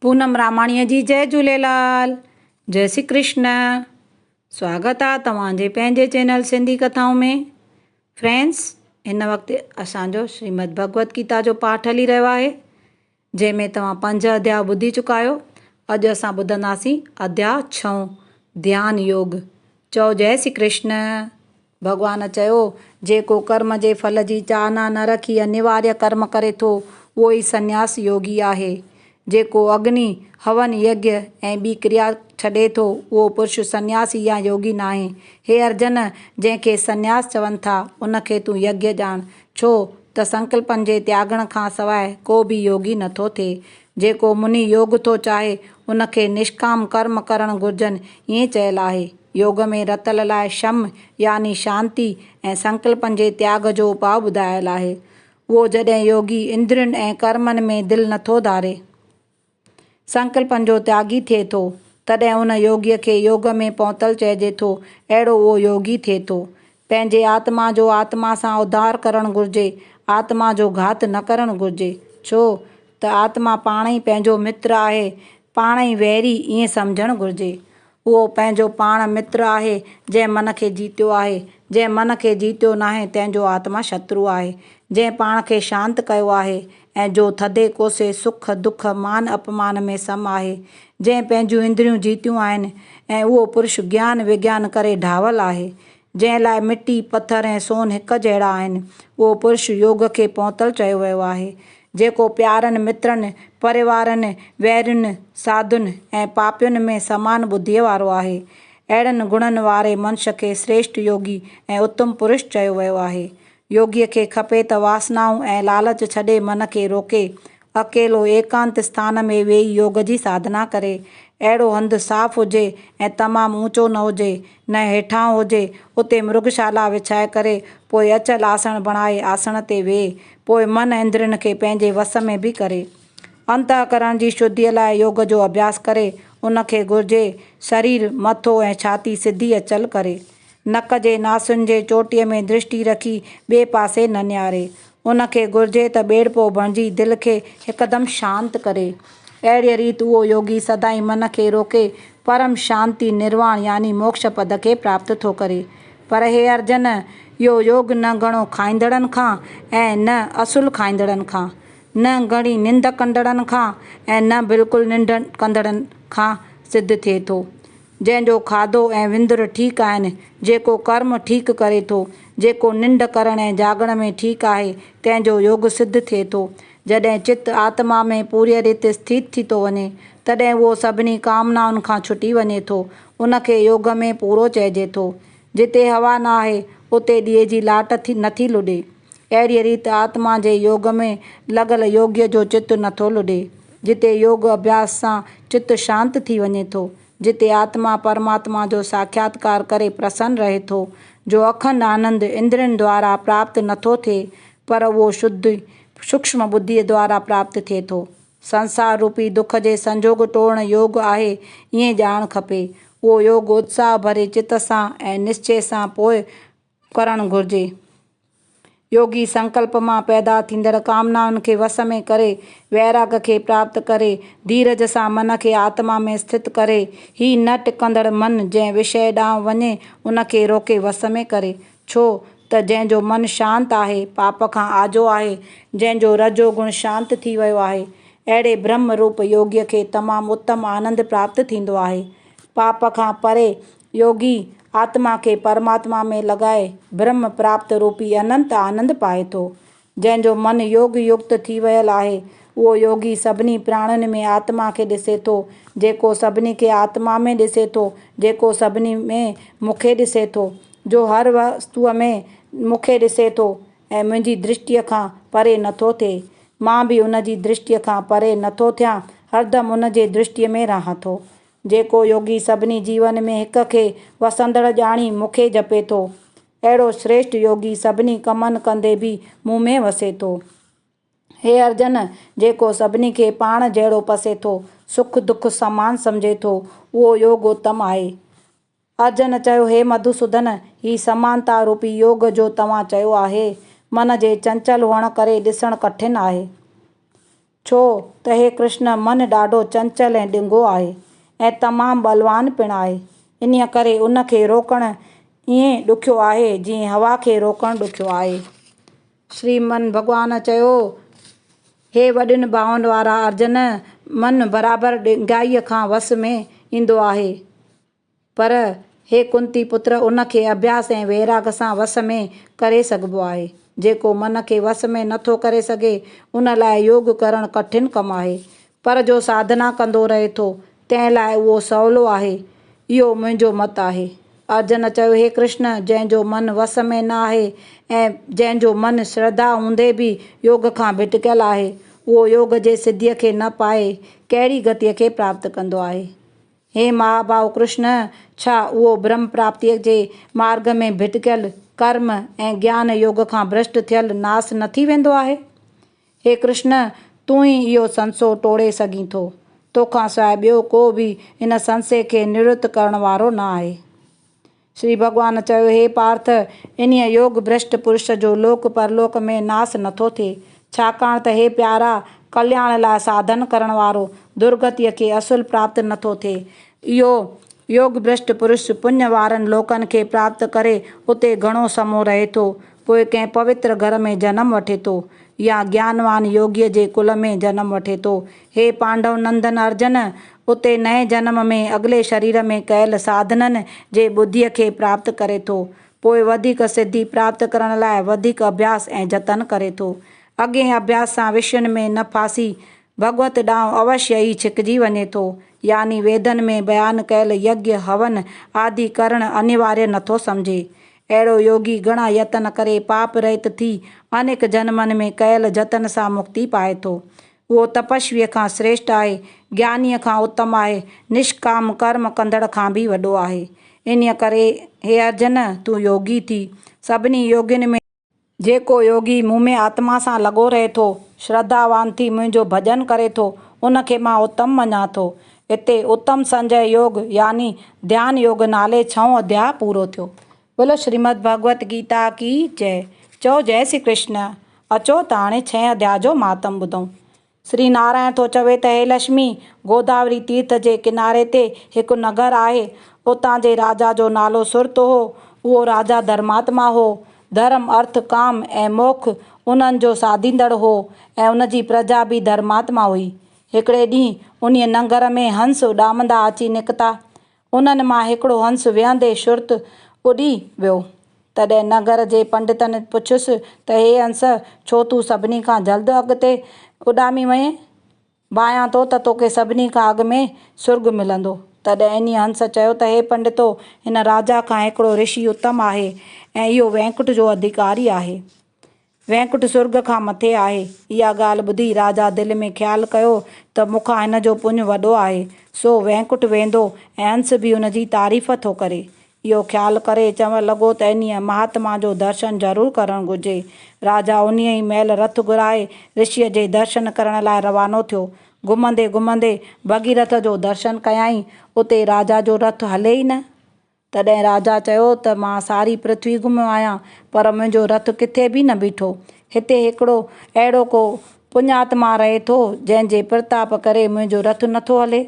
पूनम रामाणीअ जी जय झूलेलाल। जय श्री कृष्ण। स्वागत आहे तव्हांजे पंहिंजे चैनल सिंधी कथाऊं में। फ्रेंड्स, हिन वक़्तु असांजो श्रीमद भगवत गीता जो पाठ हली रहियो आहे, जंहिंमें तव्हां 5 अध्याय ॿुधी चुका आहियो। अॼु असां ॿुधंदासीं अध्याय 6 ध्यान योग। चओ जय श्री कृष्ण। भॻवान चयो, जेको कर्म जे फल जी चाहना न रखी अनिवार्य कर्म करे थो उहो ई संन्यास योगी आहे। जेको अग्नि हवन यज्ञ ऐं ॿी क्रिया छॾे थो उहो पुरुष संन्यासी या योगी नाहे। हे अर्जन, जंहिंखे संन्यास चवनि था उनखे तूं यज्ञ ॼाण, छो त संकल्पनि जे त्यागण खां सवाइ को बि योगी नथो थिए। जेको मुनि योग थो चाहे उनखे निष्काम कर्म करणु घुर्जनि, ईअं चयलु आहे। योग में रतल लाइ शम यानी शांती ऐं संकल्पनि जे त्याग जो उपाउ ॿुधायलु आहे। उहो जॾहिं योगी इंद्रियुनि ऐं कर्मनि में दिलि नथो धारे, संकल्पनि जो त्यागी थिए थो, तॾहिं उन योगीअ खे योग में पहुतल चइजे थो। अहिड़ो उहो योगी थिए थो। पंहिंजे आत्मा जो आत्मा सां उद्धार करणु घुर्जे, आत्मा जो घात न करणु घुर्जे, छो त आत्मा पाण ई पंहिंजो मित्र आहे, पाण ई वैरी ईअं सम्झणु घुर्जे। उहो पंहिंजो पाण मित्र आहे जंहिं मन खे जीतियो आहे। जंहिं मन खे जीतियो नाहे तंहिंजो आत्मा शत्रु आहे। जंहिं पाण खे शांत कयो आहे ऐं जो थधे कोसे सुख दुख मान अपमान में सम आहे। जंहिं पंहिंजूं इंद्रियूं जीतियूं आहिनि ऐं उहो पुरुष ज्ञान विज्ञान करे ढावल आहे। जंहिं लाइ मिटी पथर ऐं सोन हिकु जहिड़ा आहिनि, उहो पुरुष योग खे पहुतल चयो वियो आहे। जेको प्यारनि मित्रनि परिवारनि वैरियुनि साधुनि ऐं पापियुनि में समान ॿुद्धीअ वारो आहे, अहिड़नि गुणनि वारे मनुष्य खे श्रेष्ठ योगी ऐं उत्तम पुरुष चयो वियो आहे। योगीअ खे खपे त वासनाऊं ऐं लालच छॾे मन खे रोके अकेलो एकांत स्थान में वेही योग जी साधना करे। अहिड़ो हंधु साफ़ हुजे ऐं तमामु ऊचो न हुजे, न हेठां हुजे, उते मृगशाला विछाए करे पोइ अचल आसन बणाए आसन ते वेहे, पोइ मन इंद्रियुनि खे पंहिंजे वस में बि करे। अंतःकरण जी शुद्धीअ लाइ योग जो अभ्यास करे। उनखे घुर्जे शरीर मथो ऐं छाती सिधी अचल करे। नक जे नासुनि जे चोटीअ में दृष्टि रखी ॿिए पासे न निहारे। उनखे घुर्जे त ॿेड़पो बणिजी दिलि खे हिकदमि शांत करे। अहिड़ीअ रीति उहो योगी सदाईं मन खे रोके परम शांती निर्वाण यानी मोक्ष पद खे प्राप्त थो करे। पर हे अर्जन, इहो योग न घणो खाईंदड़नि खां ऐं न असुलु खाईंदड़नि खां, न घणी निंड कंदड़नि खां ऐं न बिल्कुलु निंड कंदड़नि खां सिद्ध थिए थो। जंहिंजो खाधो ऐं विंदुर ठीकु आहिनि, जेको कर्म ठीकु करे थो, जेको निंड करण ऐं जागण में ठीकु आहे, तंहिंजो योग सिद्ध थिए थो। जॾहिं चित्त आत्मा में पूरी रीति स्थित थी थो वञे, तॾहिं उहो सभिनी कामनाउनि खां छुटी वञे थो। उनखे योग में पूरो चइजे थो। जिते हवा न आहे उते ॾीए जी लाट नथी लुॾे। अहिड़ीअ रीति आत्मा जे योग में लॻल योग्य जो चित्त नथो लुॾे। जिते योग अभ्यास सां चित्त शांत थी वञे थो, जिते आत्मा परमात्मा जो साक्षात्कार करे प्रसन्न रहे थो, जो अखंड आनंद इंद्रियुनि द्वारा प्राप्त नथो थिए, पर उहो शुद्ध सूक्ष्म बुद्धीअ द्वारा प्राप्त थिए थो। संसार रूपी दुख जे संजोग टोड़ण योग आहे, ईअं ॼाण खपे। उहो योग उत्साह भरे चित्त सां ऐं निश्चय सां पोइ करणु घुर्जे। योगी संकल्प मां पैदा थींदड़ कामनाउनि खे वस में करे, वैराग खे प्राप्त करे, धीरज सां मन खे आत्मा में स्थित करे, ही न टिकंदड़ मन जंहिं विषय ॾांहुं वञे उनखे रोके वस में करे। छो त जंहिंजो मन शांत आहे, पाप खां आजो आहे, जंहिंजो रजो गुण शांत थी वियो आहे, अहिड़े ब्रह्म रूप योगीअ खे तमामु उत्तम आनंद प्राप्त थींदो आहे। पाप खां परे योगी आत्मा खे परमात्मा में लॻाए ब्रह्म प्राप्त रूपी अनंत आनंद पाए थो। जंहिंजो मन योग युक्त थी वियल आहे, उहो योगी सभिनी प्राणियुनि में आत्मा खे ॾिसे थो। जेको सभिनी खे आत्मा में ॾिसे थो, जेको सभिनी में मूंखे ॾिसे थो, जो हर वस्तुअ में मूंखे ॾिसे थो ऐं मुंहिंजी दृष्टिअ खां परे नथो थिए, मां बि उन जी दृष्टिअ खां परे नथो थियां, हरदमि उन जे दृष्टिअ में रहां थो। जेको योगी सभिनी जीवन में हिक खे वसंदड़ ॼाणी मूंखे जपे थो, अहिड़ो श्रेष्ठ योगी सभिनी कमनि कंदे बि मूं में वसे थो। हे अर्जन, जेको सभिनी खे पाण जहिड़ो पसे थो, सुख दुख समान सम्झे थो, उहो योग उत्तम आहे। अर्जन चयो, हे मधुसूदन, ही समानता रूपी योग जो तव्हां चयो आहे, मन जे चंचल हुअण करे ॾिसणु कठिन आहे। छो त हे कृष्ण मन ॾाढो चंचल ऐं ॾिंघो आहे ऐं तमामु बलवान पिणु आहे। इन्हीअ करे उन खे रोकणु ईअं ॾुखियो आहे जीअं हवा खे रोकणु ॾुखियो आहे। श्रीमन भॻवानु चयो, हे वॾियुनि ॿाहुनि वारा अर्जुन, मन बराबरि ॾिघाईअ खां वस में ईंदो आहे, पर हे कुंती पुत्र उन खे अभ्यास ऐं वैराग सां वस में करे सघिबो आहे। जेको मन खे वस में नथो करे सघे उन लाइ योग करणु कठिन कमु आहे, पर जो साधना कंदो रहे थो तंहिं लाइ उहो सवलो आहे। इहो मुंहिंजो मत आहे। अर्जुन चयो, हे कृष्ण, जंहिंजो मन वस में न आहे ऐं जंहिंजो मन श्रद्धा हूंदे बि योग खां भिटकियल आहे, उहो योग जे सिद्धीअ खे न पाए कहिड़ी गतिअ खे प्राप्त कंदो आहे। हे महाभाउ कृष्ण, छा उहो ब्रह्म प्राप्तिअ जे मार्ग में भिटकियल कर्म ऐं ज्ञान योग खां भ्रष्ट थियल नास न थी वेंदो आहे? हे कृष्ण, तूं ई इहो संशय टोड़े सघीं थो। तोखां सवाइ ॿियो को बि इन संशय खे निवृत्त करण वारो न आहे। श्री भॻवानु चयो, हे पार्थ, इन्हीअ योग भ्रष्ट पुरुष जो लोक परलोक में नास नथो थिए, छाकाणि त हे प्यारा, कल्याण लाइ साधन करण वारो दुर्गतिअ खे असुल प्राप्त नथो थिए। इहो योग भ्रष्ट पुरुष पुण्य वारनि लोकनि खे प्राप्त करे उते घणो समो रहे थो, पोइ कंहिं पवित्र घर में जनमु वठे थो या ज्ञानवान योगीअ जे कुल में जनमु वठे थो। हे पांडव नंदन अर्जुन, उते नए जन्म में अॻिले शरीर में कयल साधननि जे ॿुद्धीअ खे प्राप्त करे थो, पोइ वधीक सिद्धि प्राप्त करण लाइ वधीक अभ्यास ऐं जतन करे थो। अॻे अभ्यास सां विषयनि में न फासी भगवत ॾांहुं अवश्य ई छिकिजी वञे थो, यानी वेदनि में बयानु कयल यज्ञ हवन आदि करणु अनिवार्य नथो सम्झे। अहिड़ो योगी घणा यतन करे पाप रहित थी अनेक जन्मनि में कयल जतन सां मुक्ति पाए थो। उहो तपस्वीअ खां श्रेष्ठ आहे, ज्ञानीअ खां उत्तम आहे, निष्काम कर्म कंदड़ खां बि वॾो आहे। इन्हीअ करे हे अर्जुन, तूं योगी थी। सभिनी योगियुनि में जेको योगी मूं में आत्मा सां लॻो रहे थो, श्रद्धावान थी मुंहिंजो भॼन करे थो, उनखे मां उत्तम मञां थो। हिते उत्तम संजय योग यानी ध्यान योग नाले 6 अध्याय पूरो थियो। बोलो श्रीमद भगवत गीता की जय। चओ जय श्री कृष्ण। अचो त हाणे 6 अध्याय जो मातम ॿुधूं। श्री नारायण थो चवे त हे लक्ष्मी, गोदावरी तीर्थ जे किनारे ते हिकु नगर आहे। उतां जे राजा जो नालो सुरत हो। उहो राजा धर्मात्मा हो। धर्म, अर्थ, काम ऐं मोक्ष उन्हनि जो साधींदड़ हो ऐं उन जी प्रजा बि धर्मात्मा हुई। हिकिड़े ॾींहुं उन नगर में हंस उॾामंदा अची निकिता। उन्हनि मां हिकिड़ो हंस विहंदे सुरत उॾी वियो। तॾहिं नगर जे पंडितनि पुछियुसि त हे हंस, छो तूं सभिनी खां जल्द अॻिते उॾामी वएं? भायां थो त तोखे सभिनी खां अॻु में सुर्ग मिलंदो। तॾहिं इन हंस चयो त हे पंडितो, हिन राजा खां हिकिड़ो ऋषि उत्तम आहे ऐं इहो वैकुंठ जो अधिकारी आहे। वैकुंठ सुर्ग खां मथे आहे। इहा ॻाल्हि ॿुधी राजा दिलि में ख़्यालु कयो त मूंखां हिन जो पुञु वॾो आहे, सो वैकुंठ वेंदो ऐं हंस बि हुन जी तारीफ़ थो करे। इहो ख़्यालु करे चवणु लॻो त इन्हीअ महात्मा जो दर्शन ज़रूरु करणु घुरिजे। राजा उन्हीअ ई महिल रथ घुराए ऋषिअ जे दर्शन करण लाइ रवानो थियो। घुमंदे घुमंदे भगीरथ जो दर्शन कयाईं। उते राजा जो रथ हले ई न। तॾहिं राजा चयो त मां सारी पृथ्वी घुमियो आहियां, पर मुंहिंजो रथ किथे बि न बीठो। हिते हिकिड़ो अहिड़ो को पुञात्मा रहे थो जंहिंजे प्रताप करे मुंहिंजो रथ नथो हले।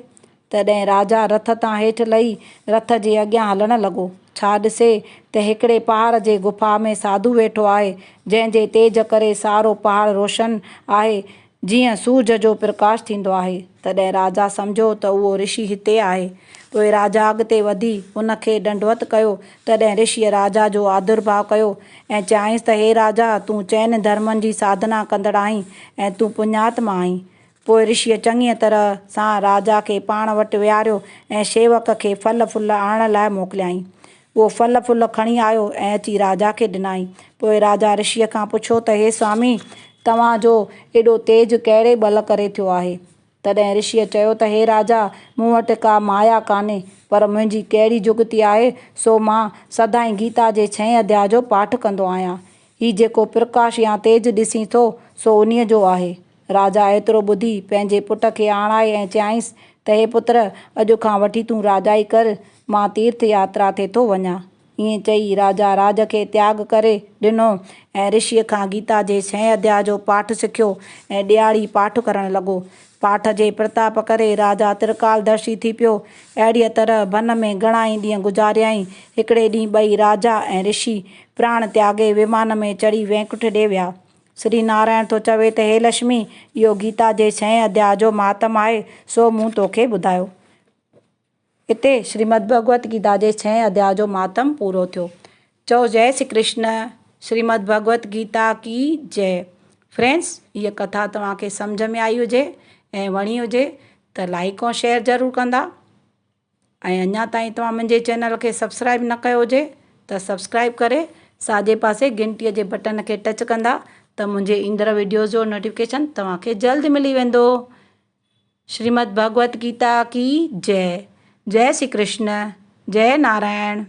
तॾहिं राजा रथ तां हेठि लही रथ जे अॻियां हलणु लॻो। छा ॾिसे त हिकिड़े पहाड़ जे गुफ़ा में साधू वेठो आहे, जंहिंजे तेज करे सारो पहाड़ रोशन आहे जीअं सूरज जो प्रकाश थींदो आहे। तॾहिं राजा सम्झो त उहो ऋषि हिते आहे। पोइ राजा अॻिते वधी उनखे दंडवत कयो। तॾहिं ऋषिअ राजा जो आदुर्भाव कयो ऐं चयाईंसि त हे राजा, तूं चइनि धर्मनि जी साधना कंदड़ आहीं ऐं तूं पुञात्मा आहीं। पोइ ऋषिअ चङीअ तरह सां राजा खे पाण वटि विहारियो ऐं शेवक खे फल फुल आणण लाइ मोकिलियाईं। उहो फल फुल खणी आयो ऐं अची राजा खे ॾिनाई। पोइ राजा ऋषिअ खां पुछियो त हे स्वामी, तव्हांजो एॾो तेज कहिड़े बल करे थियो आहे? तॾहिं ऋषिअ चयो त हे राजा, मूं वटि का माया कान्हे, पर मुंहिंजी कहिड़ी जुगती आहे सो मां सदाईं गीता जे 6 अध्याय जो पाठ कंदो आहियां। हीउ जेको प्रकाश या तेज ॾिसीं थो सो उन्हीअ जो आहे। राजा एतिरो ॿुधी पंहिंजे पुट खे आणाए ऐं चयाईंसि त हे पुत्र, अॼु खां वठी तूं राजाई कर, मां तीर्थ यात्रा ते थो वञां। ईअं चई राजा राज खे त्याग करे ॾिनो ऐं ऋषिअ खां गीता जे 6 अध्याय जो पाठ सिखियो ऐं ॾियारी पाठ करणु लॻो। पाठ जे प्रताप करे राजा त्रिकालदर्शी थी पियो। अहिड़ीअ तरह वन में घणा ई ॾींहं गुज़ारियाईं। हिकिड़े ॾींहुं ॿई राजा ऐं ऋषि प्राण त्यागे विमान में चढ़ी वैकुंठ ॾे विया। श्री नारायण थो चवे त हे लक्ष्मी, इहो गीता जे 6 अध्याय जो महात्म आहे, सो मूं तोखे ॿुधायो। हिते श्रीमद भगवत गीता जे 6 अध्याय जो महात्म पूरो थियो। चओ जय श्री कृष्ण। श्रीमद भगवत गीता की जय। फ्रेंड्स, हीअ कथा तव्हांखे सम्झ में आई हुजे ऐं वणी हुजे त लाइक ऐं शेयर ज़रूरु कंदा। ऐं अञा ताईं तव्हां मुंहिंजे चैनल खे सब्सक्राइब न कयो हुजे त सब्सक्राइब करे साॼे पासे घंटीअ जे बटन खे टच कंदा त मुंहिंजे ईंदड़ वीडियोज़ जो नोटिफिकेशन तव्हांखे जल्द मिली वेंदो। श्रीमद भगवत गीता की जय। जय श्री कृष्ण। जय नारायण।